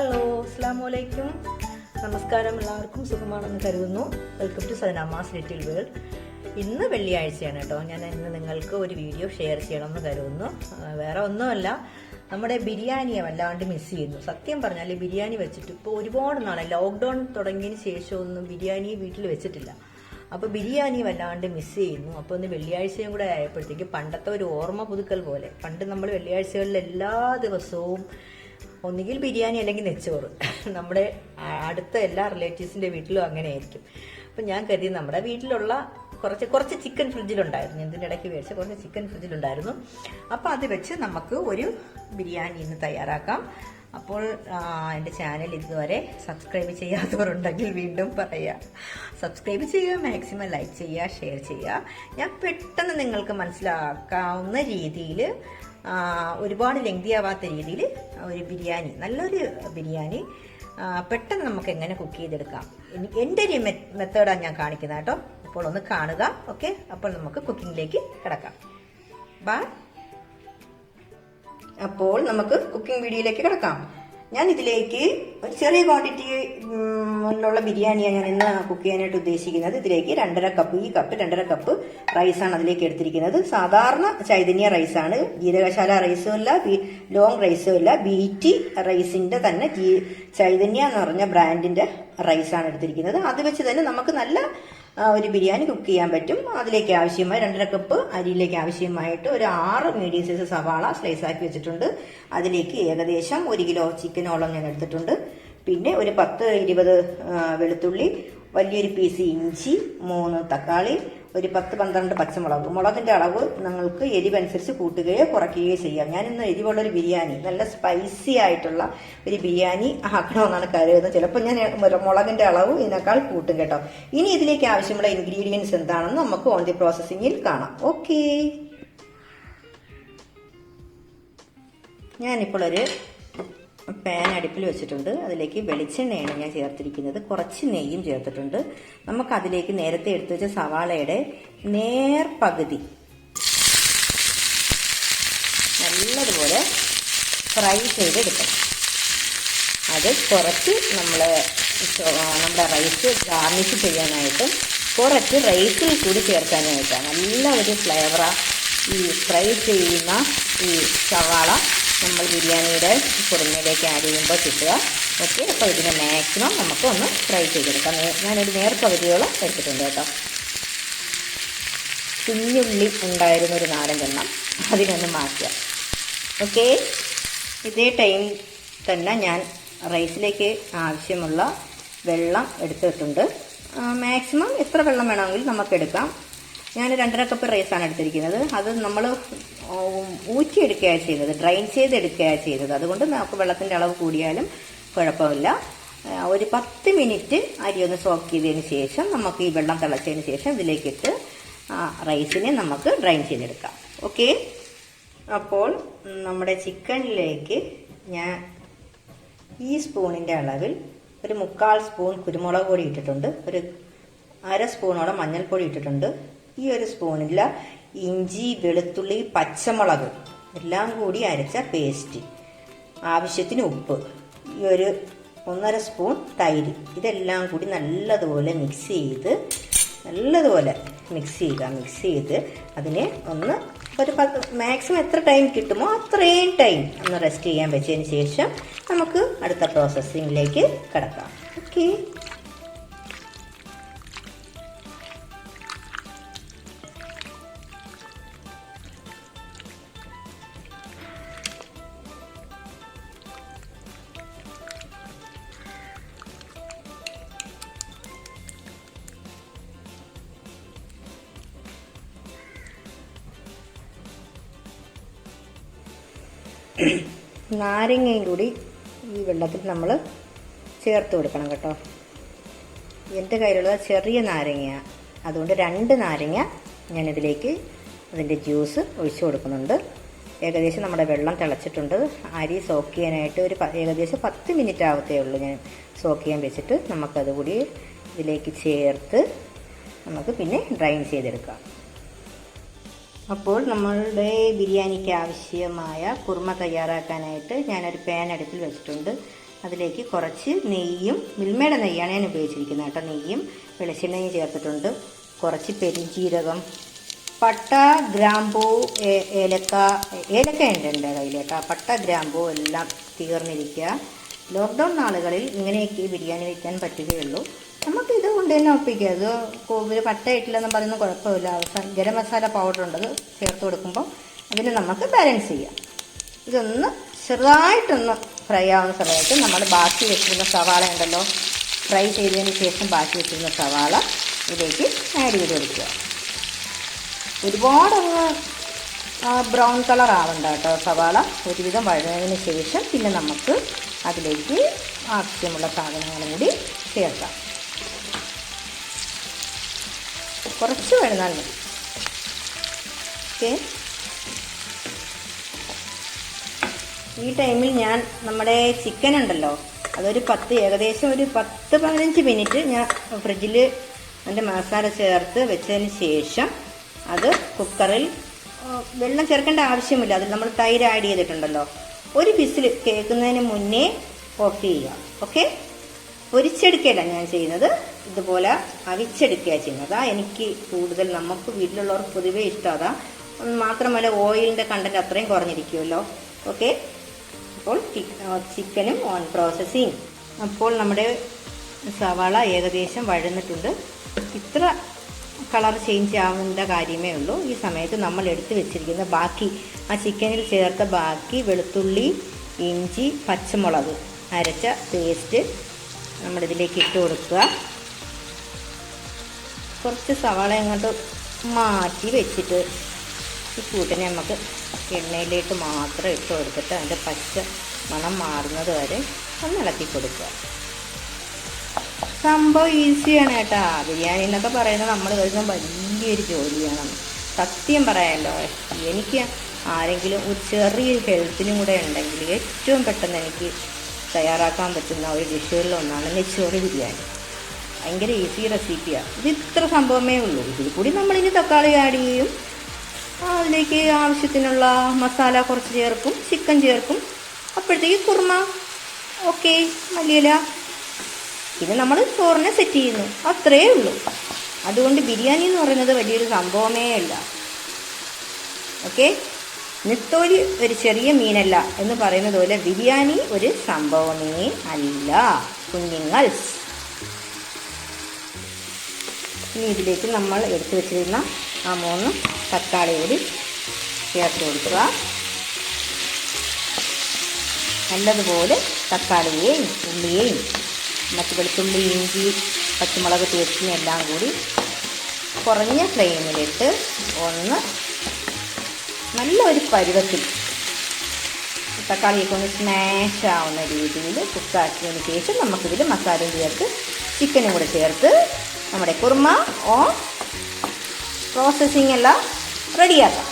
Hello, അസ്സലാമലൈക്കും. നമസ്കാരം. എല്ലാവർക്കും സുഖമാണെന്ന് കരുതുന്നു. വെൽക്കം ടു സദനാമാസ് ലിറ്റിൽ വേൾഡ്. ഇന്ന് വെള്ളിയാഴ്ചയാണ് കേട്ടോ. ഞാൻ ഇന്ന് നിങ്ങൾക്ക് ഒരു വീഡിയോ ഷെയർ ചെയ്യണമെന്ന് കരുതുന്നു. വേറെ ഒന്നുമല്ല, നമ്മുടെ ബിരിയാണിയെ വല്ലാണ്ട് മിസ് ചെയ്യുന്നു. സത്യം പറഞ്ഞാൽ ബിരിയാണി വെച്ചിട്ട് ഇപ്പോൾ ഒരുപാട് നാളെ ലോക്ക്ഡൗൺ തുടങ്ങിയതിന് ശേഷമൊന്നും ബിരിയാണി വീട്ടിൽ വെച്ചിട്ടില്ല. അപ്പോൾ ബിരിയാണി വല്ലാണ്ട് മിസ് ചെയ്യുന്നു. അപ്പോൾ ഒന്ന് വെള്ളിയാഴ്ചയും കൂടെ ആയപ്പോഴത്തേക്ക് പണ്ടത്തെ ഒരു ഓർമ്മ പുതുക്കൽ പോലെ, പണ്ട് നമ്മൾ വെള്ളിയാഴ്ചകളിൽ എല്ലാ ദിവസവും ഒന്നുകിൽ ബിരിയാണി അല്ലെങ്കിൽ നെച്ചോറ്. നമ്മുടെ അടുത്ത എല്ലാ റിലേറ്റീവ്സിൻ്റെ വീട്ടിലും അങ്ങനെ ആയിരിക്കും. അപ്പം ഞാൻ കരുതി നമ്മുടെ വീട്ടിലുള്ള കുറച്ച് ചിക്കൻ ഫ്രിഡ്ജിലുണ്ടായിരുന്നു. ഇതിൻ്റെ ഇടയ്ക്ക് മേടിച്ച കുറച്ച് ചിക്കൻ ഫ്രിഡ്ജിലുണ്ടായിരുന്നു. അപ്പോൾ അത് വെച്ച് നമുക്ക് ഒരു ബിരിയാണി ഇന്ന് തയ്യാറാക്കാം. അപ്പോൾ എൻ്റെ ചാനൽ ഇതുവരെ സബ്സ്ക്രൈബ് ചെയ്യാത്തവരുണ്ടെങ്കിൽ വീണ്ടും പറയാം, സബ്സ്ക്രൈബ് ചെയ്യുക, മാക്സിമം ലൈക്ക് ചെയ്യുക, ഷെയർ ചെയ്യുക. ഞാൻ പെട്ടെന്ന് നിങ്ങൾക്ക് മനസ്സിലാക്കാവുന്ന രീതിയിൽ, ഒരുപാട് ലെങ്തി ആവാത്ത രീതിയിൽ ഒരു ബിരിയാണി, നല്ലൊരു ബിരിയാണി പെട്ടെന്ന് നമുക്ക് എങ്ങനെ കുക്ക് ചെയ്തെടുക്കാം, എൻ്റെ ഒരു മെത്തേഡാണ് ഞാൻ കാണിക്കുന്നത് കേട്ടോ. അപ്പോൾ ഒന്ന് കാണുക. ഓക്കെ, അപ്പോൾ നമുക്ക് കുക്കിങ്ങിലേക്ക് കിടക്കാം. ബൈ. അപ്പോൾ നമുക്ക് കുക്കിംഗ് വീഡിയോയിലേക്ക് കിടക്കാം. ഞാൻ ഇതിലേക്ക് ഒരു ചെറിയ ക്വാണ്ടിറ്റി ഉള്ള ബിരിയാണിയാണ് ഞാൻ ഇന്ന് കുക്ക് ചെയ്യാനായിട്ട് ഉദ്ദേശിക്കുന്നത്. ഇതിലേക്ക് 2.5 കപ്പ്, ഈ കപ്പ് 2.5 കപ്പ് റൈസാണ് അതിലേക്ക് എടുത്തിരിക്കുന്നത്. സാധാരണ ചൈതന്യ റൈസാണ്, ജീരകശാല റൈസും അല്ല, ലോങ് റൈസും അല്ല, BT റൈസിന്റെ തന്നെ ചൈതന്യ എന്ന് പറഞ്ഞ ബ്രാൻഡിന്റെ റൈസാണ് എടുത്തിരിക്കുന്നത്. അത് വെച്ച് തന്നെ നമുക്ക് നല്ല ഒരു ബിരിയാണി കുക്ക് ചെയ്യാൻ പറ്റും. അതിലേക്ക് ആവശ്യമായ 2.5 കപ്പ് അരിയിലേക്ക് ആവശ്യമായിട്ട് ഒരു 6 മീഡിയം സൈസ് സവാള സ്ലൈസ് ആക്കി വെച്ചിട്ടുണ്ട്. അതിലേക്ക് ഏകദേശം 1 കിലോ ചിക്കനോളം ഞാൻ എടുത്തിട്ടുണ്ട്. പിന്നെ ഒരു 10-20 വെളുത്തുള്ളി, വലിയൊരു പീസ് ഇഞ്ചി, 3 തക്കാളി, ഒരു 10-12 പച്ചമുളക്. മുളകിന്റെ അളവ് നിങ്ങൾക്ക് എരിവനുസരിച്ച് കൂട്ടുകയോ കുറയ്ക്കുകയോ ചെയ്യാം. ഞാൻ ഇന്ന് എരിവുള്ളൊരു ബിരിയാണി, നല്ല സ്പൈസി ആയിട്ടുള്ള ഒരു ബിരിയാണി ആക്കണമെന്നാണ് കരുതുന്നത്. ചിലപ്പോൾ ഞാൻ മുളകിന്റെ അളവ് ഇതിനേക്കാൾ കൂട്ടും കേട്ടോ. ഇനി ഇതിലേക്ക് ആവശ്യമുള്ള ഇൻഗ്രീഡിയൻസ് എന്താണെന്ന് നമുക്ക് ഓൺ ദി പ്രോസസ്സിങ്ങിൽ കാണാം. ഓക്കെ, ഞാനിപ്പോൾ ഒരു പാൻ അടുപ്പിൽ വെച്ചിട്ടുണ്ട്. അതിലേക്ക് വെളിച്ചെണ്ണയാണ് ഞാൻ ചേർത്തിരിക്കുന്നത്. കുറച്ച് നെയ്യും ചേർത്തിട്ടുണ്ട്. നമുക്ക് അതിലേക്ക് നേരത്തെ എടുത്തു വെച്ച സവാളയുടെ നേർപകുതി നല്ലതുപോലെ ഫ്രൈ ചെയ്തെടുക്കണം. അത് കുറച്ച് നമ്മുടെ റൈസ് ഗാർണിഷ് ചെയ്യാനായിട്ടും കുറച്ച് റൈസിൽ കൂടി ചേർക്കാനായിട്ടാണ്. നല്ല ഒരു ഫ്ലേവറാ ഈ ഫ്രൈ ചെയ്യുന്ന ഈ സവാള നമ്മൾ ബിരിയാണിയുടെ കുറുമയിലേക്ക് ആഡ് ചെയ്യുമ്പോൾ കിട്ടുക. ഓക്കെ, അപ്പോൾ ഇതിനെ മാക്സിമം നമുക്ക് ഒന്ന് ഫ്രൈ ചെയ്തെടുക്കാം. ഞാനൊരു നേർപകുതിയോളം എടുത്തിട്ടുണ്ട് കേട്ടോ. കുഞ്ഞുള്ളി ഉണ്ടായിരുന്ന ഒരു 4 എണ്ണം അതിനൊന്ന് മാറ്റുക. ഓക്കെ, ഇതേ ടൈം തന്നെ ഞാൻ റൈസിലേക്ക് ആവശ്യമുള്ള വെള്ളം എടുത്തിട്ടുണ്ട്. മാക്സിമം എത്ര വെള്ളം വേണമെങ്കിലും നമുക്ക് എടുക്കാം. ഞാൻ 2.5 കപ്പ് റൈസാണ് എടുത്തിരിക്കുന്നത്. അത് നമ്മൾ ഊറ്റിയെടുക്കുകയാണ് ചെയ്തത്, ഡ്രൈൻ ചെയ്തെടുക്കുകയാണ് ചെയ്തത്. അതുകൊണ്ട് നമുക്ക് വെള്ളത്തിൻ്റെ അളവ് കൂടിയാലും കുഴപ്പമില്ല. ഒരു 10 മിനിറ്റ് അരി ഒന്ന് സോക്ക് ചെയ്തതിന് ശേഷം നമുക്ക് ഈ വെള്ളം തിളച്ചതിന് ശേഷം ഇതിലേക്കിട്ട് റൈസിനെ നമുക്ക് ഡ്രൈൻ ചെയ്തെടുക്കാം. ഓക്കെ, അപ്പോൾ നമ്മുടെ ചിക്കനിലേക്ക് ഞാൻ ഈ സ്പൂണിൻ്റെ അളവിൽ ഒരു 1/4 സ്പൂൺ കുരുമുളക് പൊടി ഇട്ടിട്ടുണ്ട്. ഒരു 1/2 സ്പൂണോളം മഞ്ഞൾപ്പൊടി ഇട്ടിട്ടുണ്ട്. ഈ ഒരു സ്പൂണിൽ ഇഞ്ചി, വെളുത്തുള്ളി, പച്ചമുളക് എല്ലാം കൂടി അരച്ച പേസ്റ്റ്, ആവശ്യത്തിന് ഉപ്പ്, ഈ ഒരു 1.5 സ്പൂൺ തൈര്, ഇതെല്ലാം കൂടി നല്ലതുപോലെ മിക്സ് ചെയ്ത് അതിനെ ഒന്ന് ഒരു മാക്സിമം എത്ര ടൈം കിട്ടുമോ അത്രയും ടൈം ഒന്ന് റെസ്റ്റ് ചെയ്യാൻ വെച്ചതിന് ശേഷം നമുക്ക് അടുത്ത പ്രോസസ്സിങ്ങിലേക്ക് കടക്കാം. ഓക്കെ, നാരങ്ങയും കൂടി ഈ വെള്ളത്തിൽ നമ്മൾ ചേർത്ത് കൊടുക്കണം കേട്ടോ. എൻ്റെ കയ്യിലുള്ളത് ചെറിയ നാരങ്ങയാണ്, അതുകൊണ്ട് 2 നാരങ്ങ ഞാനിതിലേക്ക് അതിൻ്റെ ജ്യൂസ് ഒഴിച്ചു കൊടുക്കുന്നുണ്ട്. ഏകദേശം നമ്മുടെ വെള്ളം തിളച്ചിട്ടുണ്ട്. അരി സോക്ക് ചെയ്യാനായിട്ട് ഒരു ഏകദേശം 10 മിനിറ്റ് ആവത്തേ ഉള്ളൂ ഞാൻ സോക്ക് ചെയ്യാൻ വെച്ചിട്ട്. നമുക്കതുകൂടി ഇതിലേക്ക് ചേർത്ത് നമുക്ക് പിന്നെ ഡ്രൈൻ ചെയ്തെടുക്കാം. അപ്പോൾ നമ്മളുടെ ബിരിയാണിക്ക് ആവശ്യമായ കുറുമ തയ്യാറാക്കാനായിട്ട് ഞാനൊരു പാൻ അടുപ്പിൽ വെച്ചിട്ടുണ്ട്. അതിലേക്ക് കുറച്ച് നെയ്യും, മിൽമയുടെ നെയ്യാണ് ഞാൻ ഉപയോഗിച്ചിരിക്കുന്നത് കേട്ടോ. നെയ്യും വെളിച്ചെണ്ണയും ചേർത്തിട്ടുണ്ട്. കുറച്ച് പെരിഞ്ജീരകം, പട്ട, ഗ്രാമ്പൂ, ഏലക്ക ഉണ്ട് എൻ്റെ കയ്യിൽ കേട്ടോ. പട്ട, ഗ്രാമ്പൂ എല്ലാം തീർന്നിരിക്കുക. ലോക്ക്ഡൗൺ നാളുകളിൽ ഇങ്ങനെയൊക്കെ ബിരിയാണി വയ്ക്കാൻ പറ്റുകയുള്ളൂ. നമുക്ക് ഇത് കൊണ്ട് തന്നെ ഒപ്പിക്കുക. അത് കോവിൽ പട്ട ഇട്ടില്ലെന്ന് പറയുന്നത് കുഴപ്പമില്ല. അവസാനം ഗരം മസാല പൗഡർ ഉണ്ട്, അത് ചേർത്ത് കൊടുക്കുമ്പോൾ അതിന് നമുക്ക് ബാലൻസ് ചെയ്യാം. ഇതൊന്ന് ചെറുതായിട്ടൊന്ന് ഫ്രൈ ആവുന്ന സമയത്ത് നമ്മൾ ബാക്കി വെച്ചിരുന്ന സവാള ഉണ്ടല്ലോ, ഫ്രൈ ചെയ്തതിന് ശേഷം ബാക്കി വെച്ചിരുന്ന സവാള ഇതിലേക്ക് ആഡ് ചെയ്ത് കൊടുക്കുക. ഒരുപാടൊന്ന് ബ്രൗൺ കളർ ആവണ്ട കേട്ടോ സവാള. ഒരുവിധം വഴന്നതിന് ശേഷം പിന്നെ നമുക്ക് അതിലേക്ക് ആവശ്യമുള്ള സാധനങ്ങളും കൂടി ചേർക്കാം. കുറച്ച് വഴന്നാൽ മതി. ഓക്കെ, ഈ ടൈമിൽ ഞാൻ നമ്മുടെ ചിക്കൻ ഉണ്ടല്ലോ അതൊരു ഏകദേശം ഒരു 10-15 മിനിറ്റ് ഞാൻ ഫ്രിഡ്ജിൽ അതിൻ്റെ മസാല ചേർത്ത് വെച്ചതിന് ശേഷം അത് കുക്കറിൽ, വെള്ളം ചേർക്കേണ്ട ആവശ്യമില്ല, അതിൽ നമ്മൾ തൈര് ആഡ് ചെയ്തിട്ടുണ്ടല്ലോ, ഒരു വിസിൽ കേൾക്കുന്നതിന് മുന്നേ ഓഫ് ചെയ്യുക. ഓക്കെ, പൊരിച്ചെടുക്കുകയല്ല ഞാൻ ചെയ്യുന്നത്, ഇതുപോലെ അവിച്ചെടുക്കുകയാണ് ചെയ്യുന്നത്. അതാ എനിക്ക് കൂടുതൽ, നമുക്ക് വീട്ടിലുള്ളവർക്ക് പൊതുവേ ഇഷ്ടം അതാ. മാത്രമല്ല ഓയിലിൻ്റെ കണ്ടന്റ് അത്രയും കുറഞ്ഞിരിക്കുമല്ലോ. ഓക്കെ, അപ്പോൾ ചിക്കനും ഓൺ പ്രോസസ്സിങ്. അപ്പോൾ നമ്മുടെ സവാള ഏകദേശം വഴന്നിട്ടുണ്ട്. ഇത്ര കളർ ചേഞ്ച് ആവുന്ന കാര്യമേ ഉള്ളൂ. ഈ സമയത്ത് നമ്മൾ എടുത്ത് വെച്ചിരിക്കുന്ന ബാക്കി, ആ ചിക്കനിൽ ചേർത്ത ബാക്കി വെളുത്തുള്ളി, ഇഞ്ചി, പച്ചമുളക് അരച്ച പേസ്റ്റ് നമ്മളിതിലേക്ക് ഇട്ട് കൊടുക്കുക. കുറച്ച് സവാള അങ്ങോട്ട് മാറ്റി വെച്ചിട്ട് ഈ കൂട്ടിനെ നമുക്ക് എണ്ണയിലേക്ക് മാത്രം ഇട്ട് കൊടുത്തിട്ട് അതിൻ്റെ പച്ച മണം മാറുന്നത് വരെ ഒന്ന് ഇളക്കി കൊടുക്കുക. സംഭവം ഈസിയാണ് കേട്ടാ. ബിരിയാണി എന്നൊക്കെ പറയുന്നത് നമ്മൾ കഴിക്കുന്ന വലിയൊരു ജോലിയാണ്. സത്യം പറയാമല്ലോ, എനിക്ക് ആരെങ്കിലും ഒരു ചെറിയൊരു ഹെൽത്തിനും കൂടെ ഉണ്ടെങ്കിൽ ഏറ്റവും പെട്ടെന്ന് എനിക്ക് തയ്യാറാക്കാൻ പറ്റുന്ന ഒരു ഡിഷുകളിലൊന്നാണ് നെയ്ച്ചോറ് ബിരിയാണി. ഭയങ്കര ഈസി റെസിപ്പിയാണ്. ഇത് ഇത്ര സംഭവമേ ഉള്ളൂ. ഇതിൽ കൂടി നമ്മളിനി തക്കാളി ആഡ് ചെയ്യും, അതിലേക്ക് ആവശ്യത്തിനുള്ള മസാല കുറച്ച് ചേർക്കും, ചിക്കൻ ചേർക്കും, അപ്പോഴത്തേക്ക് കുറുമ. ഓക്കെ, മല്ലിയില, പിന്നെ നമ്മൾ ചോറിനെ സെറ്റ് ചെയ്യുന്നു, അത്രയേ ഉള്ളൂ. അതുകൊണ്ട് ബിരിയാണി എന്ന് പറയുന്നത് വലിയൊരു സംഭവമേ അല്ല. ഓക്കെ, നെത്തോലി ഒരു ചെറിയ മീനല്ല എന്ന് പറയുന്നത് പോലെ ബിരിയാണി ഒരു സംഭവമേ അല്ല കുഞ്ഞുങ്ങൾ. ഇനി ഇതിലേക്ക് നമ്മൾ എടുത്തു വെച്ചിരുന്ന ആ 3 തക്കാളി കൂടി ചേർത്ത് കൊടുക്കുക. നല്ലതുപോലെ തക്കാളിയെയും ഉള്ളിയെയും മറ്റ് വെളുത്തുള്ളി, ഇഞ്ചി, പച്ചമുളക് പേസ്റ്റിനും എല്ലാം കൂടി കുറഞ്ഞ ഫ്ലെയിമിലിട്ട് ഒന്ന് നല്ലൊരു പരുവത്തിൽ തക്കാളിയൊക്കെ ഒന്ന് സ്മാഷ് ആവുന്ന രീതിയിൽ കുക്കാക്കിയതിന് ശേഷം നമുക്കിതിൽ മസാലയും ചേർത്ത് ചിക്കനും കൂടെ ചേർത്ത് നമ്മുടെ കുറുമ പ്രോസസ്സിങ് എല്ലാം റെഡിയാക്കാം.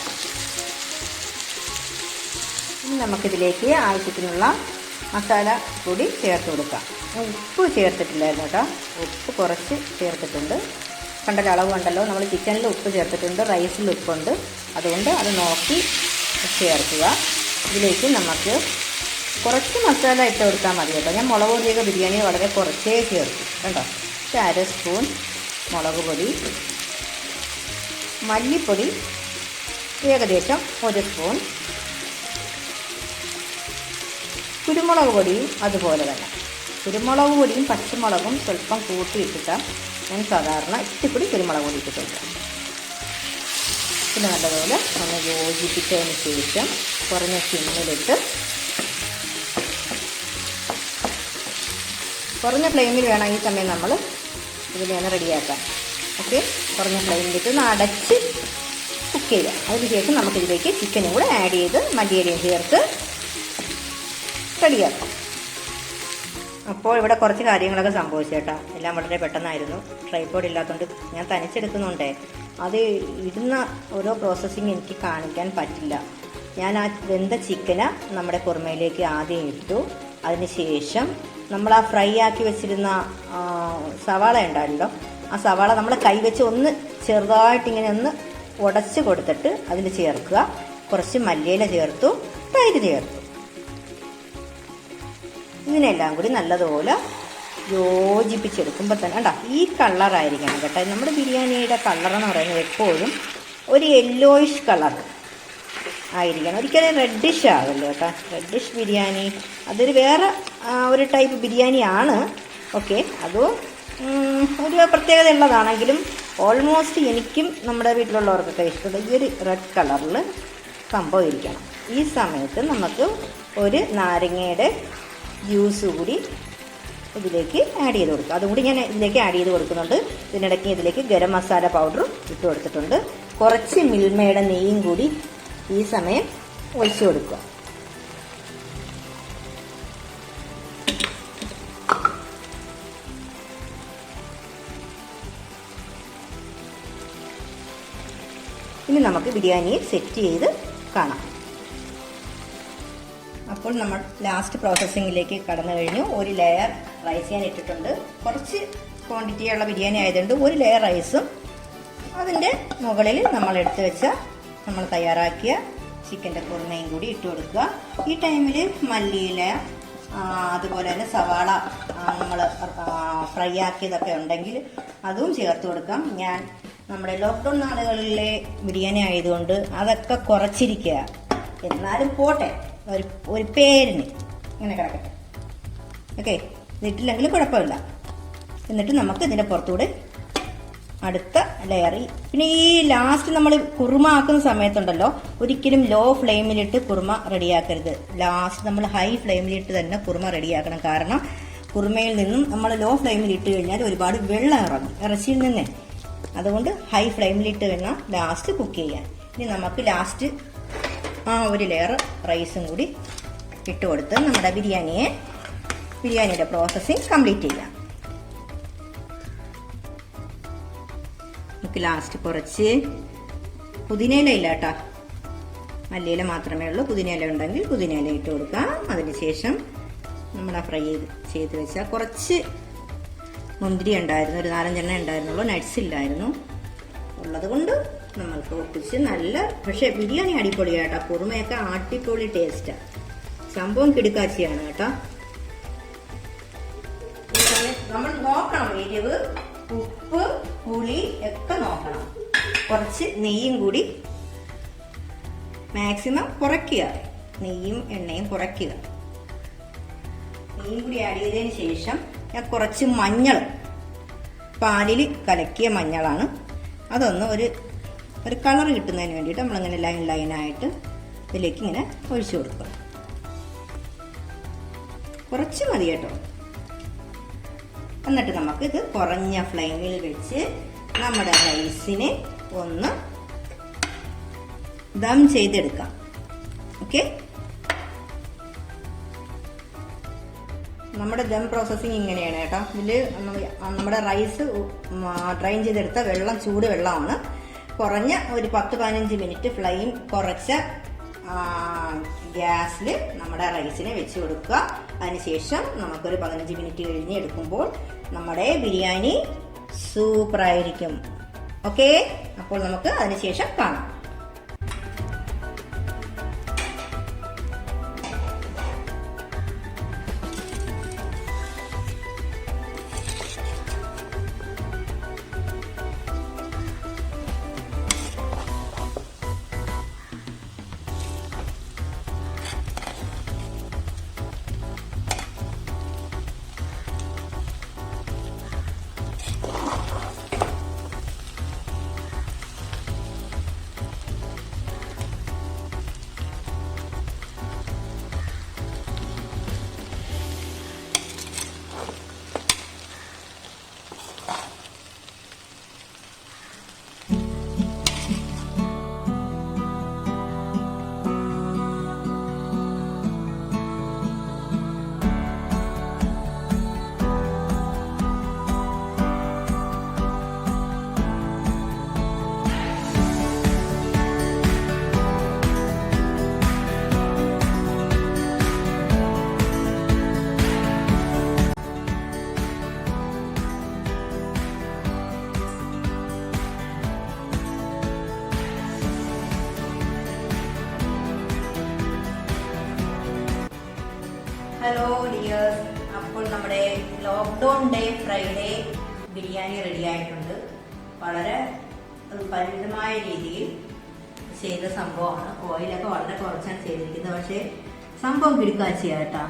ഇനി നമുക്കിതിലേക്ക് ആവശ്യത്തിനുള്ള മസാല കൂടി ചേർത്ത് കൊടുക്കാം. ഉപ്പ് ചേർത്തിട്ടില്ലായിരുന്നു കേട്ടോ, ഉപ്പ് കുറച്ച് ചേർത്തിട്ടുണ്ട്. കണ്ടൊരു അളവ് ഉണ്ടല്ലോ, നമ്മൾ ചിക്കനിൽ ഉപ്പ് ചേർത്തിട്ടുണ്ട്, റൈസിൽ ഉപ്പുണ്ട്, അതുകൊണ്ട് അത് നോക്കി ചേർക്കുക. ഇതിലേക്ക് നമുക്ക് കുറച്ച് മസാല ഇട്ട് കൊടുത്താൽ മതി കേട്ടോ. ഞാൻ മുളക് പൊടിയൊക്കെ ബിരിയാണി വളരെ കുറച്ചേ ചേർക്കും കേട്ടോ. 1/2 സ്പൂൺ മുളക് പൊടി, മല്ലിപ്പൊടി ഏകദേശം 1 സ്പൂൺ, കുരുമുളക് പൊടിയും അതുപോലെ തന്നെ. കുരുമുളക് പൊടിയും പച്ചമുളകും സ്വല്പം കൂട്ടിയിട്ടിട്ടാണ് ഞാൻ സാധാരണ ഇത്തിരി കുരുമുളക് പൊടി ഇട്ടിട്ടുണ്ട്. പിന്നെ നല്ലപോലെ ഒന്ന് യോജിപ്പിച്ചതിന് ശേഷം കുറഞ്ഞ സിമ്മിലിട്ട് കുറഞ്ഞ ഫ്ലെയിമിൽ വേണം ഈ സമയം നമ്മൾ ഇതിനെ റെഡിയാക്കാൻ. ഓക്കെ, കുറഞ്ഞ ഫ്ലെയിമിലിട്ട് ഒന്ന് അടച്ച് കുക്ക് ചെയ്യുക. അതിനുശേഷം നമുക്കിതിലേക്ക് ചിക്കനും കൂടെ ആഡ് ചെയ്ത് മല്ലിയിലയും ചേർത്ത് റെഡിയാക്കാം. അപ്പോൾ ഇവിടെ കുറച്ച് കാര്യങ്ങളൊക്കെ സംഭവിച്ചേട്ടാ. എല്ലാം വളരെ പെട്ടെന്നായിരുന്നു. ട്രൈപോഡ് ഇല്ലാത്തതുകൊണ്ട് ഞാൻ തനിച്ചെടുക്കുന്നുണ്ടേ, അത് ഇടുന്ന ഓരോ പ്രോസസ്സിങ് എനിക്ക് കാണിക്കാൻ പറ്റില്ല. ഞാൻ ആ വെന്ത ചിക്കന് നമ്മുടെ കുറുമയിലേക്ക് ആദ്യം ഇട്ടു. അതിനുശേഷം നമ്മൾ ആ ഫ്രൈ ആക്കി വെച്ചിരുന്ന സവാള ഉണ്ടായിരുന്നല്ലോ, ആ സവാള നമ്മൾ കൈവച്ച് ഒന്ന് ചെറുതായിട്ടിങ്ങനെ ഒന്ന് ഉടച്ച് കൊടുത്തിട്ട് അതിൽ ചേർക്കുക. കുറച്ച് മല്ലിയില ചേർത്തു, തൈര് ചേർത്തു. ഇതിനെല്ലാം കൂടി നല്ലതുപോലെ യോജിപ്പിച്ചെടുക്കുമ്പോൾ തന്നെ കണ്ടോ ഈ കളറായിരിക്കണം കേട്ടോ. നമ്മുടെ ബിരിയാണിയുടെ കളറെന്ന് പറയുന്നത് എപ്പോഴും ഒരു യെല്ലോയിഷ് കളർ ആയിരിക്കണം, ഒരിക്കലും റെഡിഷ് ആവില്ല കേട്ടോ. റെഡിഷ് ബിരിയാണി അതൊരു വേറെ ഒരു ടൈപ്പ് ബിരിയാണിയാണ്. ഓക്കെ, അതും ഒരു പ്രത്യേകത ഉള്ളതാണെങ്കിലും ഓൾമോസ്റ്റ് എനിക്കും നമ്മുടെ വീട്ടിലുള്ളവർക്കൊക്കെ ഇഷ്ടമുള്ള ഈ ഒരു റെഡ് കളറിൽ സംഭവം ഇരിക്കണം. ഈ സമയത്ത് നമുക്ക് ഒരു നാരങ്ങയുടെ ജ്യൂസ് കൂടി ഇതിലേക്ക് ആഡ് ചെയ്ത് കൊടുക്കുക. അതും കൂടി ഞാൻ ഇതിലേക്ക് ആഡ് ചെയ്ത് കൊടുക്കുന്നുണ്ട്. ഇതിനിടയ്ക്ക് ഇതിലേക്ക് ഗരം മസാല പൗഡറും ഇട്ട് കൊടുത്തിട്ടുണ്ട്. കുറച്ച് മിൽമയുടെ നെയ്യും കൂടി ഈ സമയം ഒഴിച്ചു കൊടുക്കുക. ഇനി നമുക്ക് ബിരിയാണിയെ സെറ്റ് ചെയ്ത് കാണാം. അപ്പോൾ നമ്മൾ ലാസ്റ്റ് പ്രോസസ്സിങ്ങിലേക്ക് കടന്നു കഴിഞ്ഞു. ഒരു ലെയർ റൈസ് ഞാൻ ഇട്ടിട്ടുണ്ട്. കുറച്ച് ക്വാണ്ടിറ്റിയുള്ള ബിരിയാണി ആയതുകൊണ്ട് ഒരു ലെയർ റൈസും അതിൻ്റെ മുകളിൽ നമ്മൾ എടുത്ത് വെച്ച നമ്മൾ തയ്യാറാക്കിയ ചിക്കൻ്റെ കുറുമയും കൂടി ഇട്ട് കൊടുക്കുക. ഈ ടൈമിൽ മല്ലിയില അതുപോലെ തന്നെ സവാള നമ്മൾ ഫ്രൈ ആക്കിയതൊക്കെ ഉണ്ടെങ്കിൽ അതും ചേർത്ത് കൊടുക്കാം. ഞാൻ നമ്മുടെ ലോക്ക്ഡൗൺ നാളുകളിലെ ബിരിയാണി ആയതുകൊണ്ട് അതൊക്കെ കുറച്ചിരിക്കുക. എന്നാലും പോട്ടെ, ഒരു പേരിന് ഇങ്ങനെ കിടക്കട്ടെ. ഓക്കെ, ഇതിട്ടില്ലെങ്കിലും കുഴപ്പമില്ല. എന്നിട്ട് നമുക്ക് ഇതിൻ്റെ പുറത്തൂടെ അടുത്ത ലെയർ. പിന്നെ ഈ ലാസ്റ്റ് നമ്മൾ കുറുമ ആക്കുന്ന സമയത്തുണ്ടല്ലോ, ഒരിക്കലും ലോ ഫ്ലെയിമിലിട്ട് കുറുമ റെഡിയാക്കരുത്. ലാസ്റ്റ് നമ്മൾ ഹൈ ഫ്ലെയിമിലിട്ട് തന്നെ കുറുമ റെഡിയാക്കണം. കാരണം കുറുമയിൽ നിന്നും നമ്മൾ ലോ ഫ്ലെയിമിൽ ഇട്ട് കഴിഞ്ഞാൽ ഒരുപാട് വെള്ളം ഇറങ്ങും ഇറച്ചിയിൽ നിന്നേ. അതുകൊണ്ട് ഹൈ ഫ്ലെയിമിലിട്ട് വേണം ലാസ്റ്റ് കുക്ക് ചെയ്യാൻ. ഇനി നമുക്ക് ലാസ്റ്റ് ഒരു ലെയർ റൈസും കൂടി ഇട്ട് കൊടുത്ത് നമ്മുടെ ബിരിയാണിയുടെ പ്രോസസ്സിങ് കംപ്ലീറ്റ് ചെയ്യാം. നമുക്ക് ലാസ്റ്റ് കുറച്ച് പുതിനയില ഇല്ല കേട്ടോ, മല്ലിയില മാത്രമേ ഉള്ളൂ. പുതിനയില ഉണ്ടെങ്കിൽ പുതിനയില ഇട്ട് കൊടുക്കാം. അതിനുശേഷം നമ്മൾ ഫ്രൈ ചെയ്ത് വെച്ചാൽ കുറച്ച് മുന്തിരി ഉണ്ടായിരുന്നു, ഒരു 4-5 ഉണ്ടായിരുന്നുള്ളൂ, നട്ട്സ് ഇല്ലായിരുന്നു. ഉള്ളത് കൊണ്ട് നമ്മൾക്ക് ഒപ്പിച്ച് നല്ല, പക്ഷെ ബിരിയാണി അടിപൊളിയാണ് കേട്ടോ. കുറുമയൊക്കെ അടിപൊളി ടേസ്റ്റാണ്. സംഭവം കിടുക്കാച്ചിയാണ് കേട്ടോ. നമ്മൾ നോക്കണം, എരിവ്, ഉപ്പ്, പുളി ഒക്കെ നോക്കണം. കുറച്ച് നെയ്യും കൂടി മാക്സിമം കുറയ്ക്കുക. നെയ്യും എണ്ണയും കുറയ്ക്കുക. നെയ്യും കൂടി ആഡ് ചെയ്തതിന് ശേഷം ഞാൻ കുറച്ച് മഞ്ഞൾ, പാലിൽ കലക്കിയ മഞ്ഞളാണ്, അതൊന്ന് ഒരു കളർ കിട്ടുന്നതിന് വേണ്ടിയിട്ട് നമ്മളിങ്ങനെ ലൈനായിട്ട് ഇതിലേക്ക് ഇങ്ങനെ ഒഴിച്ചു കൊടുക്കുക. കുറച്ച് മതി കേട്ടോ. എന്നിട്ട് നമുക്കിത് കുറഞ്ഞ ഫ്ലെയിമിൽ വെച്ച് നമ്മുടെ റൈസിനെ ഒന്ന് ദം ചെയ്തെടുക്കാം. ഓക്കെ, നമ്മുടെ ദം പ്രോസസ്സിങ് ഇങ്ങനെയാണ് കേട്ടോ. ഇതിൽ നമ്മുടെ റൈസ് ഡ്രൈൻ ചെയ്തെടുത്ത വെള്ളം ചൂട് വെള്ളമാണ്. കുറഞ്ഞ ഒരു 10-15 മിനിറ്റ് ഫ്ലെയിം കുറച്ച ഗ്യാസിൽ നമ്മുടെ റൈസിനെ വെച്ച് കൊടുക്കുക. അതിനുശേഷം നമുക്കൊരു 15 മിനിറ്റ് കഴിഞ്ഞ് എടുക്കുമ്പോൾ നമ്മുടെ ബിരിയാണി സൂപ്പറായിരിക്കും. ഓക്കെ, അപ്പോൾ നമുക്ക് അതിനുശേഷം കാണാം. ഹലോ ഡിയേഴ്സ്, അപ്പോൾ നമ്മുടെ lockdown day Friday biryani ready ആയിട്ടുണ്ട്. വളരെ പരിമിതമായ രീതിയിൽ ചെയ്ത സംഭവമാണ്. ഓയിലൊക്കെ വളരെ കുറച്ചാണ് ചെയ്തിരിക്കുന്നത്. പക്ഷേ സംഭവം കിടുക്കാച്ചിയായിട്ടാ.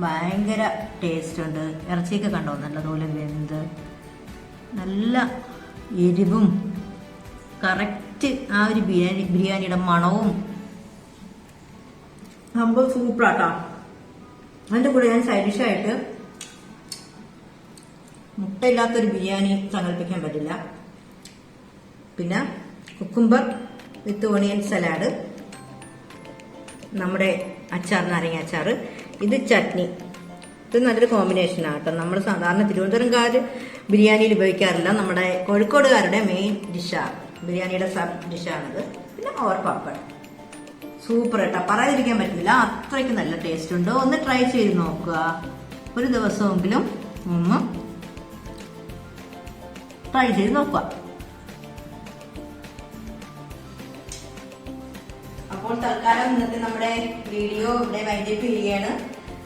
ഭയങ്കര ടേസ്റ്റ് ഉണ്ട്. ഇറച്ചിയൊക്കെ കണ്ടോ നല്ലതുപോലെ വെന്ത്, നല്ല എരിവും കറക്റ്റ് ആ ഒരു ബിരിയാണിയുടെ മണവും സംഭവം സൂപ്പറാട്ടാ. അതിൻ്റെ കൂടെ ഞാൻ സൈഡ് ഡിഷായിട്ട് മുട്ടയില്ലാത്തൊരു ബിരിയാണി സങ്കല്പിക്കാൻ പറ്റില്ല. പിന്നെ കുക്കുംബർ വിത്ത് ഓണിയൻ സലാഡ്, നമ്മുടെ അച്ചാർ, നാരങ്ങ അച്ചാർ, ഇത് ചട്നി. ഇത് നല്ലൊരു കോമ്പിനേഷനാണ് കേട്ടോ. നമ്മൾ സാധാരണ തിരുവനന്തപുരംകാർ ബിരിയാണിയിൽ ഉപയോഗിക്കാറില്ല. നമ്മുടെ കോഴിക്കോടുകാരുടെ മെയിൻ ഡിഷാണ്, ബിരിയാണിയുടെ സബ് ഡിഷാണിത്. പിന്നെ ഓവർ പപ്പട്. സൂപ്പർ കേട്ടോ, പറയാതിരിക്കാൻ പറ്റില്ല. അത്രയ്ക്ക് നല്ല ടേസ്റ്റ് ഉണ്ട്. ഒന്ന് ട്രൈ ചെയ്ത് നോക്കുക. ഒരു ദിവസമെങ്കിലും ഒന്ന് ട്രൈ ചെയ്ത് നോക്കുക. അപ്പോൾ തൽക്കാലം ഇന്നത്തെ നമ്മുടെ വീഡിയോ ഇവിടെ വൈൻഡപ്പ് ചെയ്യുകയാണ്.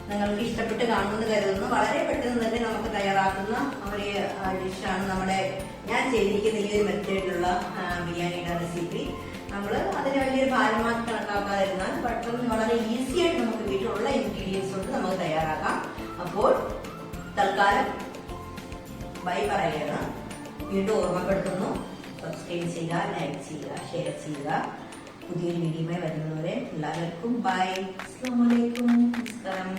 നിങ്ങൾക്ക് ഇഷ്ടപ്പെട്ട് കാണുമെന്ന് കരുതുന്നു. വളരെ പെട്ടെന്ന് തന്നെ നമുക്ക് തയ്യാറാക്കുന്ന ഒരു ഡിഷാണ് നമ്മുടെ ഞാൻ ചെയ്തിരിക്കുന്ന ഈ ഒരു മെത്തേഡിലുള്ള ബിരിയാണിയുടെ റെസിപ്പി. നമ്മൾ അതിന് വലിയൊരു ഭാരമാക്കി കണക്കാക്കാതിരുന്നാൽ പെട്ടെന്ന് വളരെ ഈസി ആയിട്ട് നമുക്ക് വീട്ടിലുള്ള ഇൻഗ്രീഡിയൻസ് കൊണ്ട് നമുക്ക് തയ്യാറാക്കാം. അപ്പോൾ തൽക്കാലം ബൈ പറയുകയാണ്. വീണ്ടും ഓർമ്മപ്പെടുത്തുന്നു, സബ്സ്ക്രൈബ് ചെയ്യുക, ലൈക്ക് ചെയ്യുക, ഷെയർ ചെയ്യുക. പുതിയൊരു വീഡിയോയുമായി വരുന്നതുവരെ എല്ലാവർക്കും ബൈ. അസ്സലാമു അലൈക്കും. നമസ്കാരം.